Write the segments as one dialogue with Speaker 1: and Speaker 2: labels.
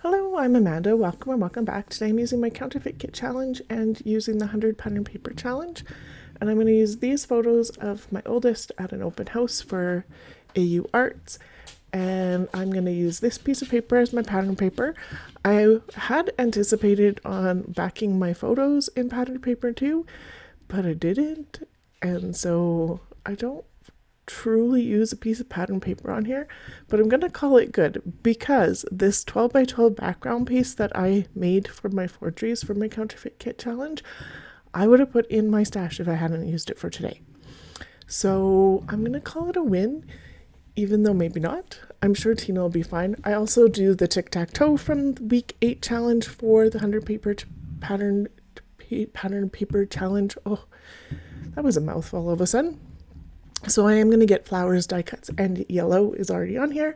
Speaker 1: Hello, I'm Amanda. Welcome or welcome back. Today I'm using my counterfeit kit challenge and using the 100 pattern paper challenge. And I'm going to use these photos of my oldest at an open house for AU Arts. And I'm going to use this piece of paper as my pattern paper. I had anticipated on backing my photos in pattern paper too, but I didn't. And so I don't truly use a piece of pattern paper on here, but I'm going to call it good because this 12 by 12 background piece that I made for my forgeries for my counterfeit kit challenge, I would have put in my stash if I hadn't used it for today. So I'm going to call it a win, even though maybe not. I'm sure Tina will be fine. I also do the tic-tac-toe from the week 8 challenge for the 100 pattern paper challenge. Oh, that was a mouthful all of a sudden. So I am going to get flowers, die cuts, and yellow is already on here.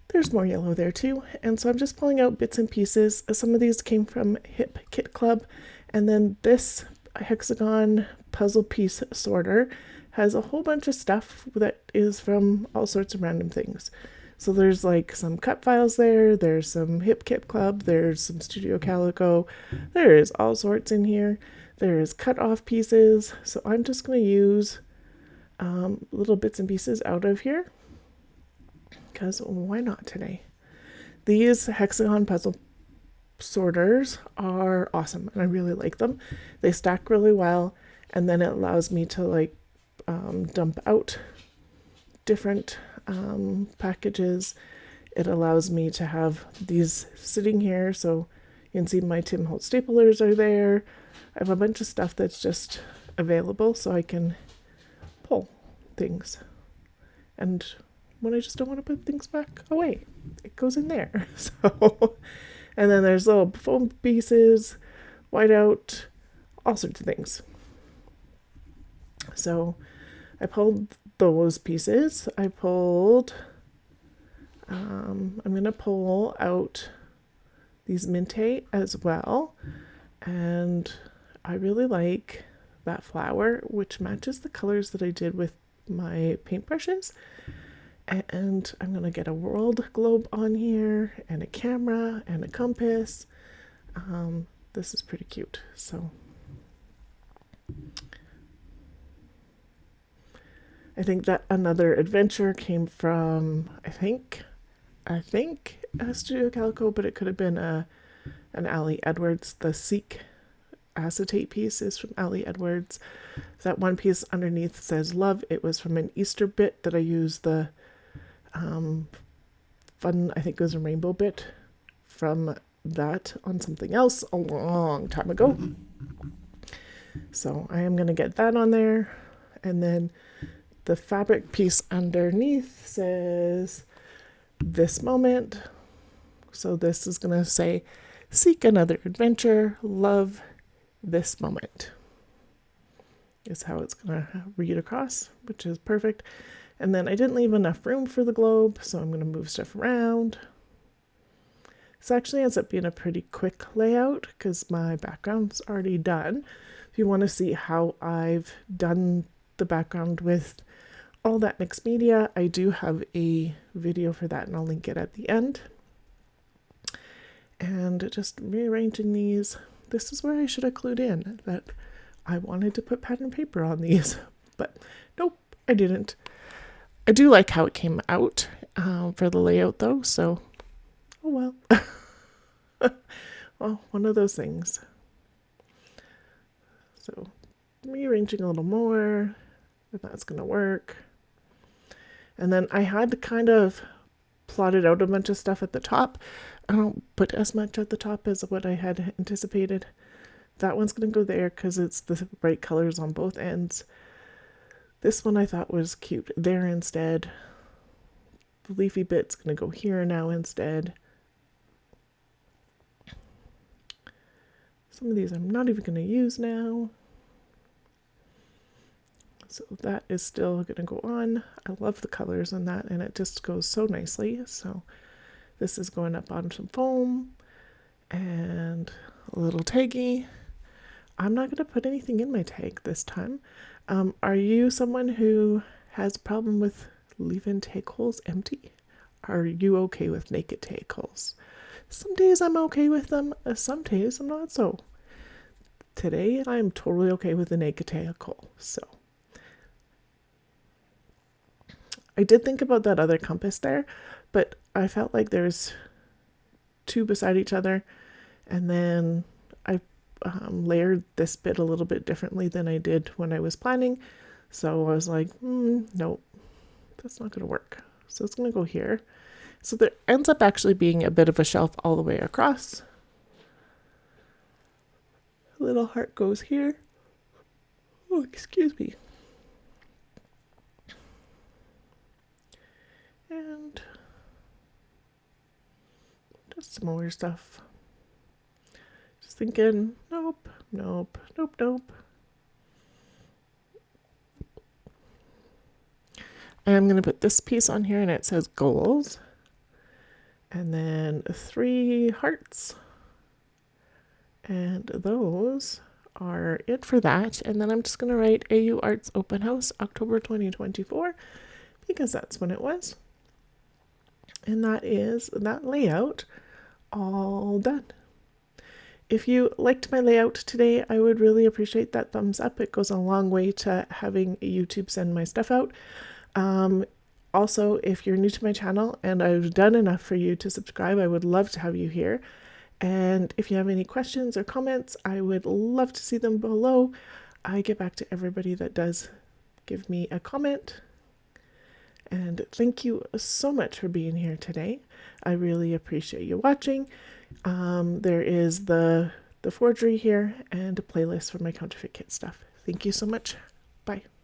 Speaker 1: There's more yellow there too. And so I'm just pulling out bits and pieces. Some of these came from Hip Kit Club. And then this hexagon puzzle piece sorter has a whole bunch of stuff that is from all sorts of random things. So there's like some cut files there. There's some Hip Kit Club. There's some Studio Calico. There is all sorts in here. There is cut off pieces. So I'm just going to use little bits and pieces out of here because why not today? These hexagon puzzle sorters are awesome and I really like them. They stack really well, and then it allows me to like dump out different packages. It allows me to have these sitting here, so you can see my Tim Holtz staplers are there. I have a bunch of stuff that's just available so I can pull things, and when I just don't want to put things back away, it goes in there. So, and then there's little foam pieces, whiteout, all sorts of things. So I pulled those pieces. I pulled I'm gonna pull out these Minte as well, and I really like that flower, which matches the colors that I did with my paintbrushes. And I'm gonna get a world globe on here and a camera and a compass. This is pretty cute. So I think that another adventure came from I think Studio Calico, but it could have been an Ali Edwards. The Seek acetate piece is from Ali Edwards. That one piece underneath says love. It was from an Easter bit that I used the fun, I think it was a rainbow bit from that on something else a long time ago. So I am going to get that on there. And then the fabric piece underneath says this moment. So this is going to say seek another adventure, love this moment is how it's going to read across, which is perfect. And then I didn't leave enough room for the globe, so I'm going to move stuff around. This actually ends up being a pretty quick layout because my background's already done. If you want to see how I've done the background with all that mixed media, I do have a video for that, and I'll link it at the end. And just rearranging these. This is where I should have clued in that I wanted to put pattern paper on these, but nope, I didn't. I do like how it came out for the layout though, so oh well. Well, one of those things. So rearranging a little more, if that's going to work. And then I had kind of plotted out a bunch of stuff at the top. I don't put as much at the top as what I had anticipated. That one's going to go there because it's the right colors on both ends. This one I thought was cute there instead. The leafy bit's going to go here now instead. Some of these I'm not even going to use now. So that is still going to go on. I love the colors on that, and it just goes so nicely. So this is going up on some foam and a little taggy. I'm not going to put anything in my tag this time. Are you someone who has a problem with leaving tag holes empty? Are you okay with naked tag holes? Some days I'm okay with them, some days I'm not so. Today I'm totally okay with the Negatea coal. So I did think about that other compass there, but I felt like there's two beside each other, and then I layered this bit a little bit differently than I did when I was planning. So I was like, no, that's not going to work. So it's going to go here. So there ends up actually being a bit of a shelf all the way across. A little heart goes here. Oh, excuse me. And just some more stuff. Just thinking, nope, nope, nope, nope. And I'm going to put this piece on here and it says goals. And then 3 hearts. And those are it for that. And then I'm just going to write AU Arts Open House October 2024 because that's when it was. And that is that layout all done. If you liked my layout today, I would really appreciate that thumbs up. It goes a long way to having YouTube send my stuff out. Also, if you're new to my channel and I've done enough for you to subscribe, I would love to have you here. And if you have any questions or comments, I would love to see them below. I get back to everybody that does give me a comment. And thank you so much for being here today. I really appreciate you watching. There is the forgery here and a playlist for my counterfeit kit stuff. Thank you so much. Bye.